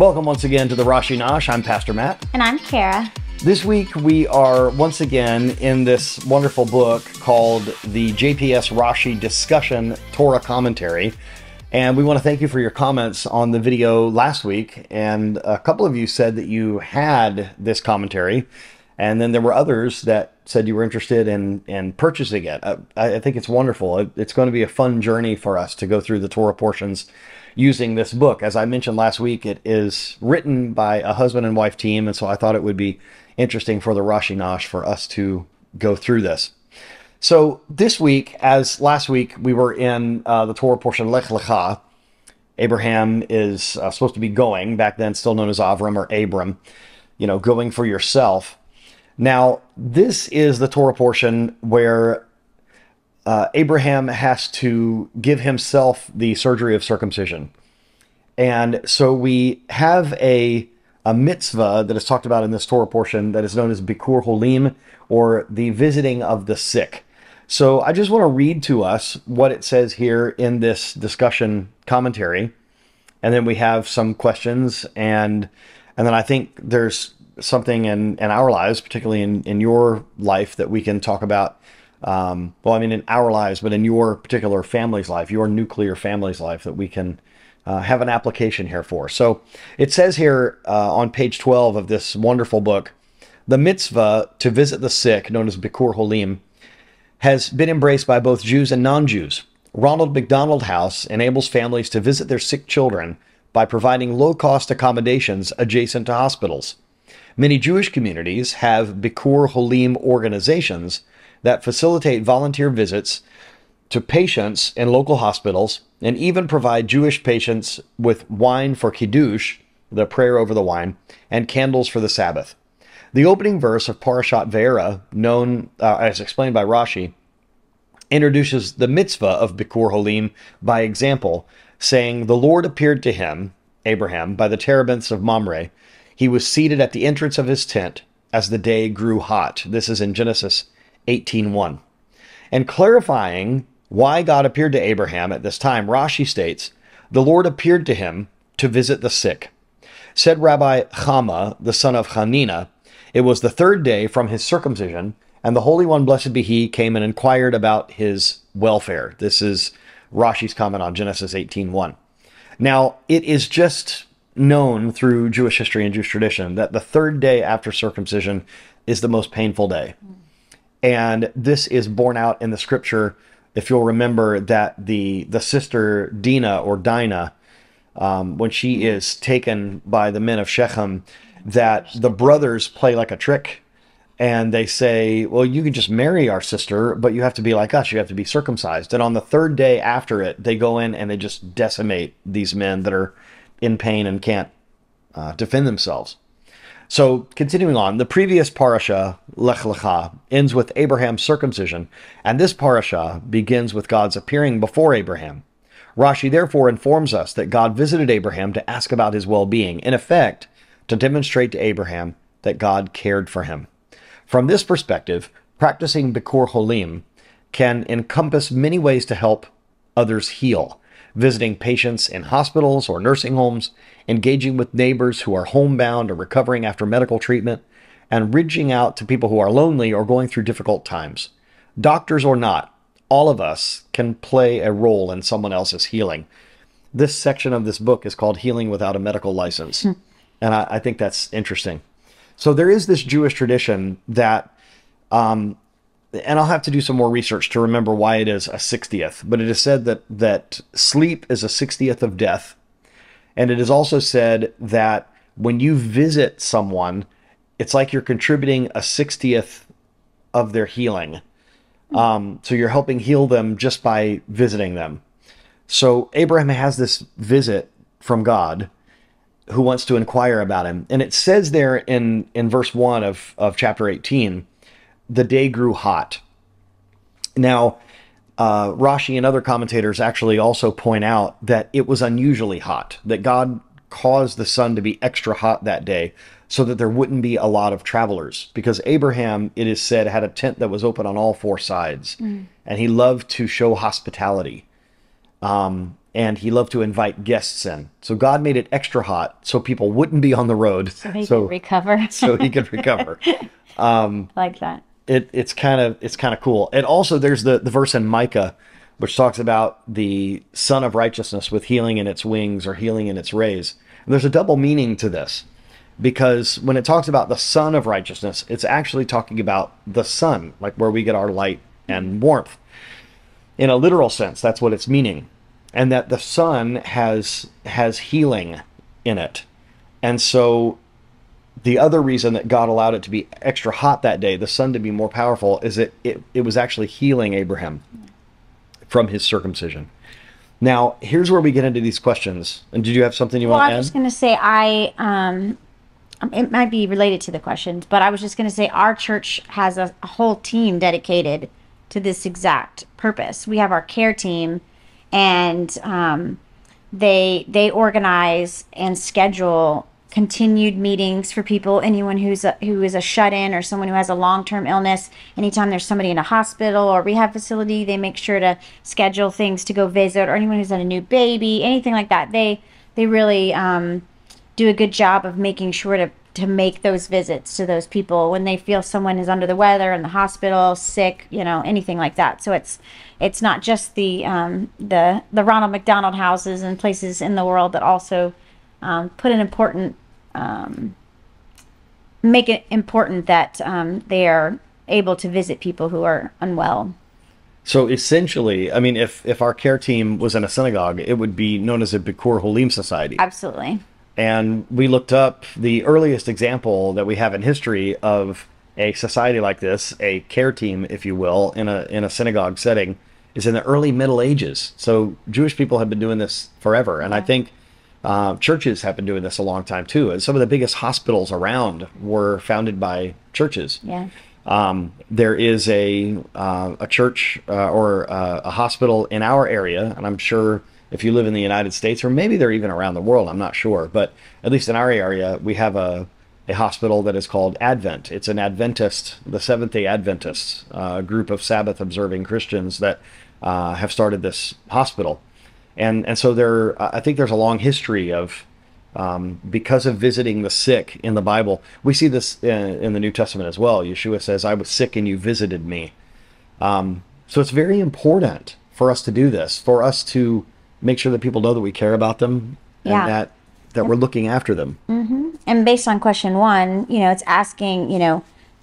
Welcome once again to the Rashi Nash. I'm Pastor Matt. And I'm Kara. This week we are once again in this wonderful book called the JPS Rashi Discussion Torah Commentary. And we want to thank you for your comments on the video last week. And a couple of you said that you had this commentary. And then there were others that said you were interested in purchasing it. I think it's wonderful. It's going to be a fun journey for us to go through the Torah portions using this book. As I mentioned last week, it is written by a husband and wife team. And so I thought it would be interesting for the Rashi Nash for us to go through this. So this week, as last week, we were in the Torah portion, Lech Lecha. Abraham is supposed to be going, back then still known as Avram or Abram, going for yourself. Now, this is the Torah portion where Abraham has to give himself the surgery of circumcision. And so we have a mitzvah that is talked about in this Torah portion that is known as Bikur Holim, or the visiting of the sick. So I just want to read to us what it says here in this discussion commentary. And then we have some questions. And then I think there's something in our lives, particularly in your life, that we can talk about. In our lives, but in your particular family's life, your nuclear family's life, that we can have an application here for. So it says here on page 12 of this wonderful book, the mitzvah to visit the sick, known as Bikur Holim, has been embraced by both Jews and non-Jews. Ronald McDonald House enables families to visit their sick children by providing low-cost accommodations adjacent to hospitals. Many Jewish communities have Bikur Holim organizations that facilitate volunteer visits to patients in local hospitals and even provide Jewish patients with wine for Kiddush, the prayer over the wine, and candles for the Sabbath. The opening verse of Parashat Vayéra, known as explained by Rashi, introduces the mitzvah of Bikur Holim by example, saying, "The Lord appeared to him," Abraham, "by the terebinths of Mamre. He was seated at the entrance of his tent as the day grew hot." This is in Genesis 18:1. And clarifying why God appeared to Abraham at this time, Rashi states, "The Lord appeared to him to visit the sick." Said Rabbi Chama, the son of Hanina, "It was the third day from his circumcision, and the Holy One, blessed be he, came and inquired about his welfare." This is Rashi's comment on Genesis 18:1. Now, it is just known through Jewish history and Jewish tradition that the third day after circumcision is the most painful day. And this is borne out in the scripture. If you'll remember that the sister Dinah, when she is taken by the men of Shechem, that the brothers play like a trick, and they say, "Well, you can just marry our sister, but you have to be like us. You have to be circumcised." And on the third day after it, they go in and they just decimate these men that are in pain and can't defend themselves. So continuing on, the previous parasha, Lech Lecha, ends with Abraham's circumcision, and this parasha begins with God's appearing before Abraham. Rashi therefore informs us that God visited Abraham to ask about his well-being, in effect, to demonstrate to Abraham that God cared for him. From this perspective, practicing Bikur Holim can encompass many ways to help others heal: visiting patients in hospitals or nursing homes, engaging with neighbors who are homebound or recovering after medical treatment, and reaching out to people who are lonely or going through difficult times. Doctors or not, all of us can play a role in someone else's healing. This section of this book is called Healing Without a Medical License. And I think that's interesting. So there is this Jewish tradition that, and I'll have to do some more research to remember why it is a 60th, but it is said that sleep is a 60th of death. And it is also said that when you visit someone, it's like you're contributing a 60th of their healing. So you're helping heal them just by visiting them. So Abraham has this visit from God who wants to inquire about him. And it says there in verse 1 of chapter 18, the day grew hot. Now, Rashi and other commentators actually also point out that it was unusually hot, that God caused the sun to be extra hot that day so that there wouldn't be a lot of travelers, because Abraham, it is said, had a tent that was open on all four sides, and he loved to show hospitality. and he loved to invite guests in. So God made it extra hot so people wouldn't be on the road. So he could recover. So he could recover. Like that. It's kind of cool. And also there's the verse in Micah, which talks about the Son of Righteousness with healing in its wings or healing in its rays. And there's a double meaning to this, because when it talks about the Son of Righteousness, it's actually talking about the sun, like where we get our light and warmth. In a literal sense, that's what it's meaning. And that the sun has healing in it. And so the other reason that God allowed it to be extra hot that day, the sun to be more powerful, is that it was actually healing Abraham from his circumcision. Now, here's where we get into these questions. And did you have something you want to add? Well, I was just going to say, it might be related to the questions, but I was just going to say our church has a whole team dedicated to this exact purpose. We have our care team, and they organize and schedule continued meetings for people, anyone who is a shut-in or someone who has a long-term illness. Anytime there's somebody in a hospital or rehab facility, they make sure to schedule things to go visit, or anyone who's had a new baby, anything like that. They really do a good job of making sure to make those visits to those people when they feel someone is under the weather, in the hospital, sick, anything like that. So it's not just the Ronald McDonald houses and places in the world that also put an important make it important that they are able to visit people who are unwell. So essentially, I mean, if our care team was in a synagogue, it would be known as a Bikur Holim Society. Absolutely. And we looked up the earliest example that we have in history of a society like this, a care team, if you will, in a synagogue setting, is in the early Middle Ages. So Jewish people have been doing this forever. And I think churches have been doing this a long time too. And some of the biggest hospitals around were founded by churches. Yeah. There is a church or a hospital in our area, and I'm sure if you live in the United States, or maybe they're even around the world, I'm not sure, but at least in our area, we have a hospital that is called Advent. It's an Adventist, the Seventh-day Adventists, a group of Sabbath-observing Christians that have started this hospital. And so I think there's a long history of, because of visiting the sick in the Bible. We see this in the New Testament as well. Yeshua says, I was sick and you visited me. So it's very important for us to do this, for us to make sure that people know that we care about them, and that we're looking after them. Mm-hmm. And based on question 1, it's asking,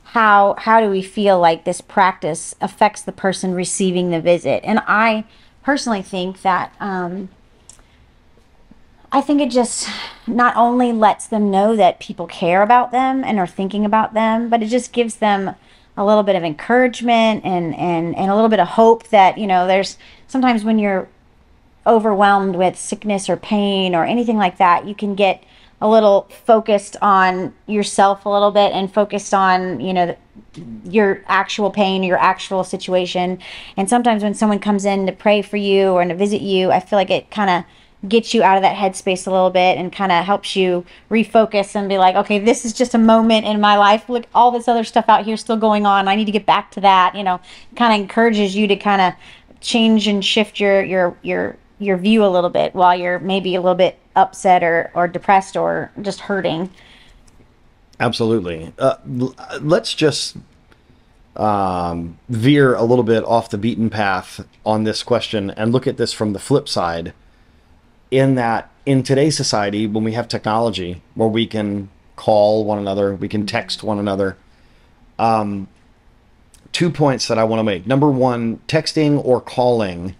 how do we feel like this practice affects the person receiving the visit? And I personally think that I think it just not only lets them know that people care about them and are thinking about them, but it just gives them a little bit of encouragement and a little bit of hope that, there's sometimes when you're overwhelmed with sickness or pain or anything like that, you can get a little focused on yourself a little bit and focused on, your actual pain, your actual situation. And sometimes when someone comes in to pray for you or to visit you, I feel like it kind of gets you out of that headspace a little bit and kind of helps you refocus and be like, okay, this is just a moment in my life. Look, all this other stuff out here still going on. I need to get back to that. Kind of encourages you to kind of change and shift your view a little bit while you're maybe a little bit upset or depressed or just hurting. Absolutely. Let's just veer a little bit off the beaten path on this question and look at this from the flip side, in that in today's society, when we have technology where we can call one another, we can text one another, 2 points that I want to make. Number 1, texting or calling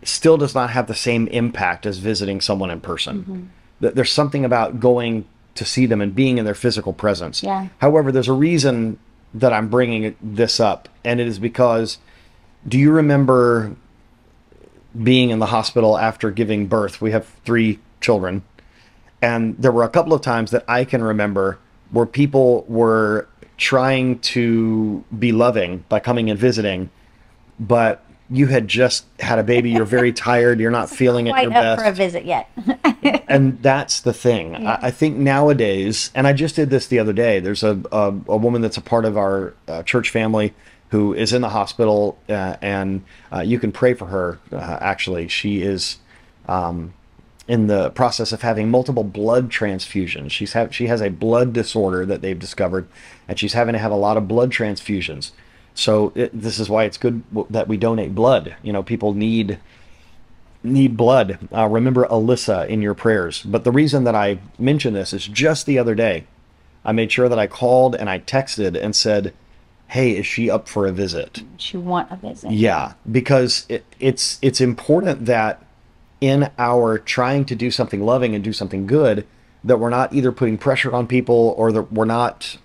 still does not have the same impact as visiting someone in person. Mm-hmm. There's something about going to see them and being in their physical presence. Yeah. However, there's a reason that I'm bringing this up, and it is because, do you remember being in the hospital after giving birth? We have 3 children, and there were a couple of times that I can remember where people were trying to be loving by coming and visiting, but you had just had a baby, you're very tired, you're not feeling at your best. For a visit yet. And that's the thing. Yeah. I think nowadays, and I just did this the other day, there's a woman that's a part of our church family who is in the hospital, and you can pray for her. Actually, she is in the process of having multiple blood transfusions. She has a blood disorder that they've discovered, and she's having to have a lot of blood transfusions. So this is why it's good that we donate blood. You know, people need blood. Remember Alyssa in your prayers. But the reason that I mention this is just the other day, I made sure that I called and I texted and said, hey, is she up for a visit? She want a visit. Yeah, because it's important that in our trying to do something loving and do something good, that we're not either putting pressure on people or that we're not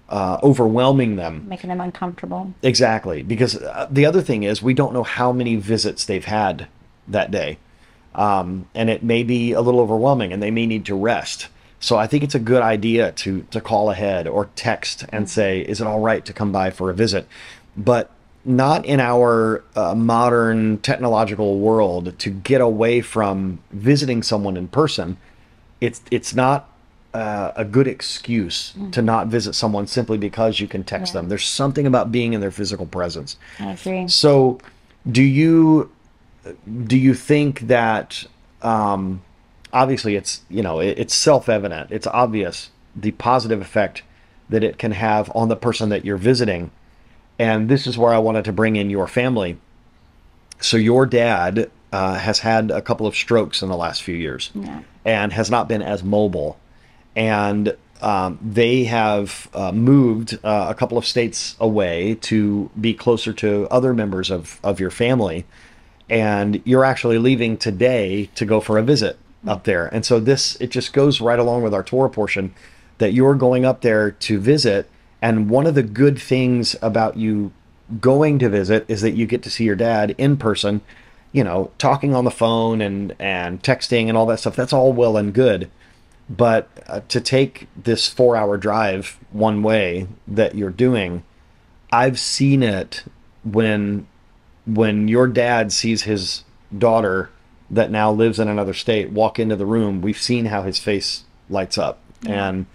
overwhelming them. Making them uncomfortable. Exactly. Because the other thing is we don't know how many visits they've had that day. And it may be a little overwhelming and they may need to rest. So I think it's a good idea to call ahead or text and say, is it all right to come by for a visit? But not in our modern technological world to get away from visiting someone in person. It's not a good excuse to not visit someone simply because you can text them. There's something about being in their physical presence. I agree. So do you think that obviously it's, you know, it's self-evident, it's obvious the positive effect that it can have on the person that you're visiting. And this is where I wanted to bring in your family. So your dad has had a couple of strokes in the last few years and has not been as mobile. And they have moved a couple of states away to be closer to other members of your family. And you're actually leaving today to go for a visit up there. And so it just goes right along with our Torah portion that you're going up there to visit. And one of the good things about you going to visit is that you get to see your dad in person, you know, talking on the phone and texting and all that stuff. That's all well and good. But to take this 4-hour drive one way that you're doing, I've seen it when your dad sees his daughter that now lives in another state walk into the room. We've seen how his face lights up. And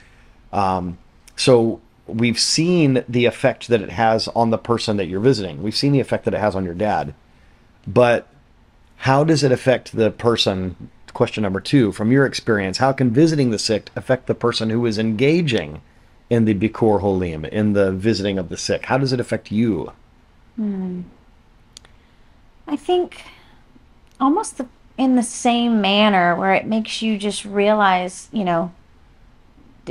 so we've seen the effect that it has on the person that you're visiting. We've seen the effect that it has on your dad. But how does it affect the person? Question number 2, from your experience, how can visiting the sick affect the person who is engaging in the Bikur Holim, in the visiting of the sick? How does it affect you? I think almost in the same manner, where it makes you just realize, you know,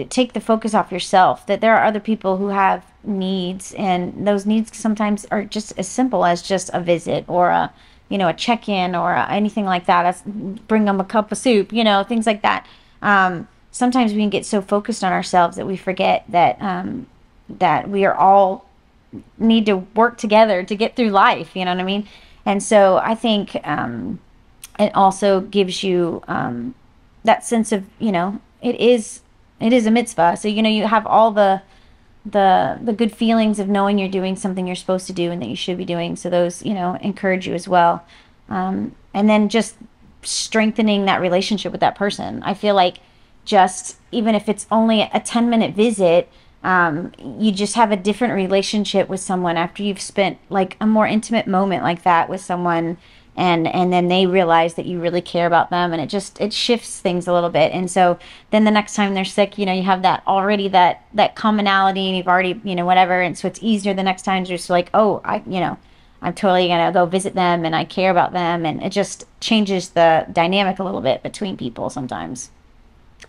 take the focus off yourself, that there are other people who have needs, and those needs sometimes are just as simple as just a visit or a check-in or anything like that. Bring them a cup of soup, you know, things like that. Sometimes we can get so focused on ourselves that we forget that that we are all need to work together to get through life, you know what I mean? And so I think it also gives you that sense of, you know, it is a mitzvah. So, you know, you have all the good feelings of knowing you're doing something you're supposed to do and that you should be doing. So those, you know, encourage you as well. And then just strengthening that relationship with that person. I feel like just, even if it's only a 10-minute visit, you just have a different relationship with someone after you've spent like a more intimate moment like that with someone. And then they realize that you really care about them, and it shifts things a little bit. And so then the next time they're sick, you know, you have that commonality, and you've already, you know, whatever. And so it's easier the next time, just like, oh, I'm totally going to go visit them and I care about them. And it just changes the dynamic a little bit between people sometimes.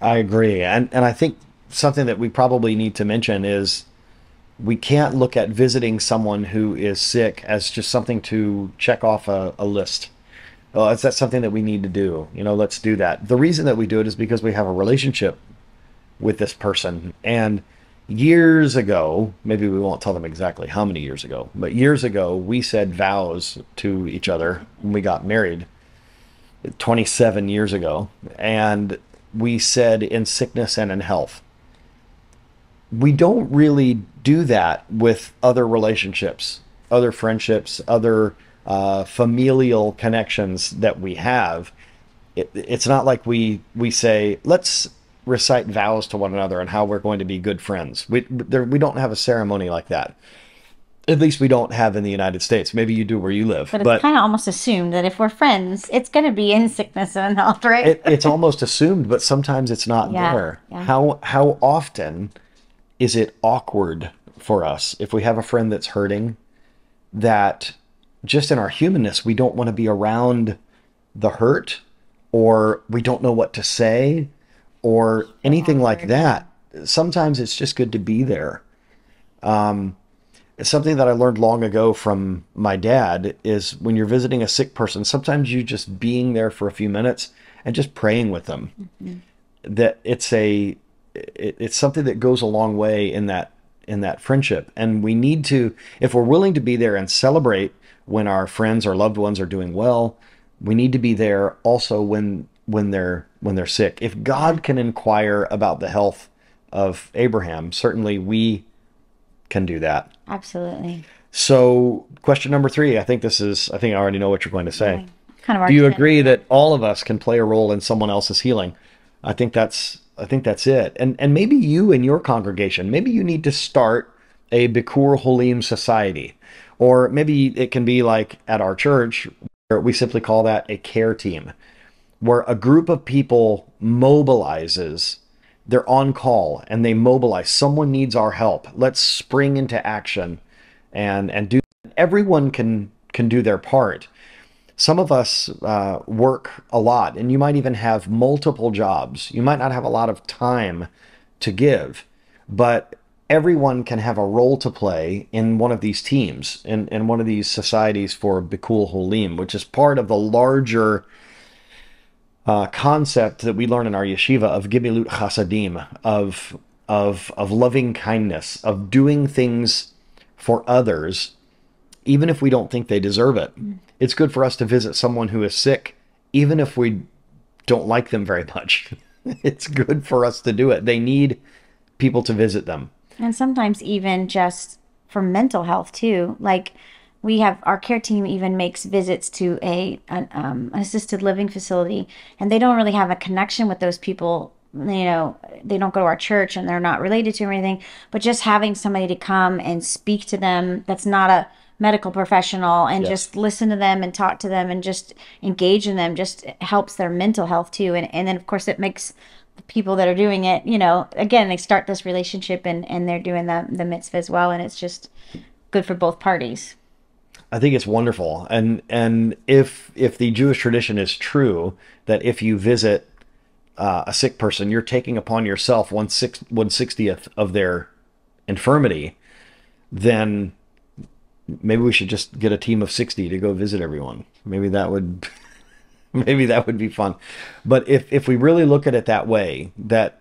I agree. And I think something that we probably need to mention is we can't look at visiting someone who is sick as just something to check off a list. Well, is that something that we need to do? You know, let's do that. The reason that we do it is because we have a relationship with this person. And years ago, maybe we won't tell them exactly how many years ago, but years ago, we said vows to each other when we got married 27 years ago. And we said in sickness and in health. We don't really do that with other relationships, other friendships, other familial connections that we have. It's not like we say, let's recite vows to one another and how we're going to be good friends. We don't have a ceremony like that. At least we don't have in the United States. Maybe you do where you live. But it's kind of almost assumed that if we're friends, it's going to be in sickness and health, right? It's almost assumed, but sometimes it's not there. Yeah. How often is it awkward for us if we have a friend that's hurting, that just in our humanness, we don't want to be around the hurt, or we don't know what to say, or anything like that. Sometimes it's just good to be there. It's something that I learned long ago from my dad is when you're visiting a sick person, sometimes you just being there for a few minutes and just praying with them. That it's something that goes a long way in that friendship. And we need to, if we're willing to be there and celebrate when our friends or loved ones are doing well, we need to be there also when they're sick. If God can inquire about the health of Abraham, certainly we can do that. Absolutely. So question number 3, I think I already know what you're going to say. Kind of. Do you agree that all of us can play a role in someone else's healing? I think that's it. And maybe you in your congregation, maybe you need to start a Bikur Holim society, or maybe it can be like at our church, where we simply call that a care team, where a group of people mobilizes. They're on call and they mobilize. Someone needs our help. Let's spring into action and do. Everyone can do their part. Some of us work a lot, and you might even have multiple jobs. You might not have a lot of time to give, but everyone can have a role to play in one of these teams, in one of these societies for Bikul Holim, which is part of the larger concept that we learn in our yeshiva of Gimilut Chasadim, of loving kindness, of doing things for others, even if we don't think they deserve it. It's good for us to visit someone who is sick, even if we don't like them very much. It's good for us to do it. They need people to visit them. And sometimes even just for mental health too. Like we have our care team even makes visits to an assisted living facility, and they don't really have a connection with those people. You know, they don't go to our church and they're not related to or anything, but just having somebody to come and speak to them that's not a medical professional and just listen to them and talk to them and just engage in them just helps their mental health too. And then of course it makes the people that are doing it, you know, again, they start this relationship and they're doing the mitzvah as well. And it's just good for both parties. I think it's wonderful. And if the Jewish tradition is true, that if you visit a sick person, you're taking upon yourself 1/60th of their infirmity, then maybe we should just get a team of 60 to go visit everyone. Maybe that would be fun. But if we really look at it that way, that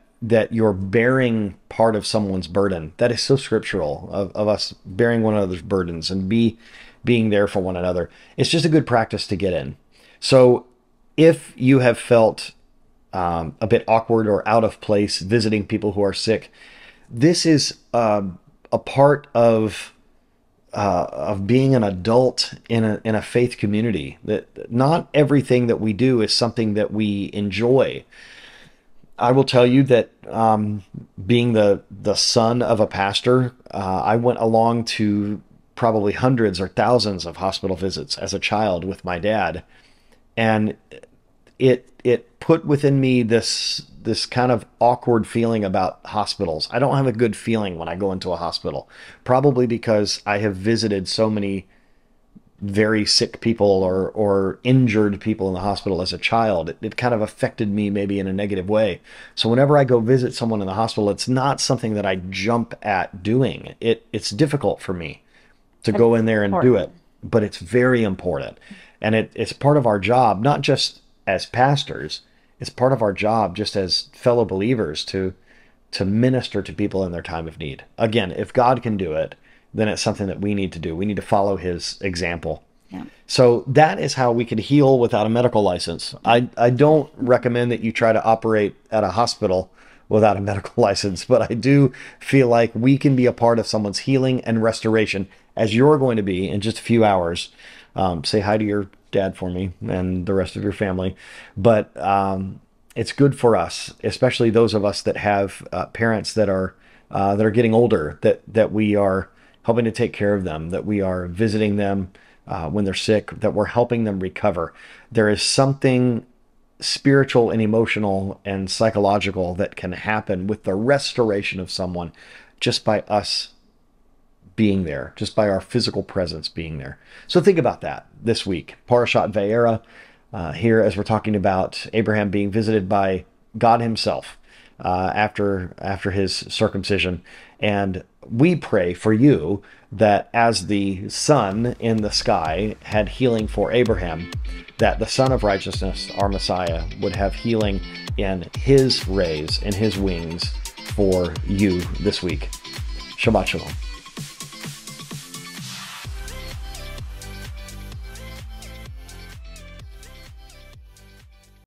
you're bearing part of someone's burden, that is so scriptural of us bearing one another's burdens and being there for one another. It's just a good practice to get in. So if you have felt a bit awkward or out of place visiting people who are sick, this is a part of being an adult in a faith community. That not everything that we do is something that we enjoy. I will tell you that being the son of a pastor, I went along to probably hundreds or thousands of hospital visits as a child with my dad, and it put within me this kind of awkward feeling about hospitals. I don't have a good feeling when I go into a hospital, probably because I have visited so many very sick people or injured people in the hospital as a child. It kind of affected me maybe in a negative way. So whenever I go visit someone in the hospital, it's not something that I jump at doing. It's difficult for me to go in there and do it, but it's very important. And it's part of our job, not just as pastors, it's part of our job just as fellow believers to minister to people in their time of need. Again, if God can do it, then it's something that we need to do. We need to follow his example. Yeah. So that is how we could heal without a medical license. I don't recommend that you try to operate at a hospital without a medical license, but I do feel like we can be a part of someone's healing and restoration, as you're going to be in just a few hours. Say hi to your dad for me and the rest of your family. But it's good for us, especially those of us that have parents that are getting older, that we are helping to take care of them, that we are visiting them when they're sick, that we're helping them recover. There is something spiritual and emotional and psychological that can happen with the restoration of someone just by us being there, just by our physical presence being there. So think about that this week. Parashat Vayéra, here as we're talking about Abraham being visited by God himself after his circumcision. And we pray for you that as the sun in the sky had healing for Abraham, that the Son of Righteousness, our Messiah, would have healing in his rays, in his wings for you this week. Shabbat Shalom.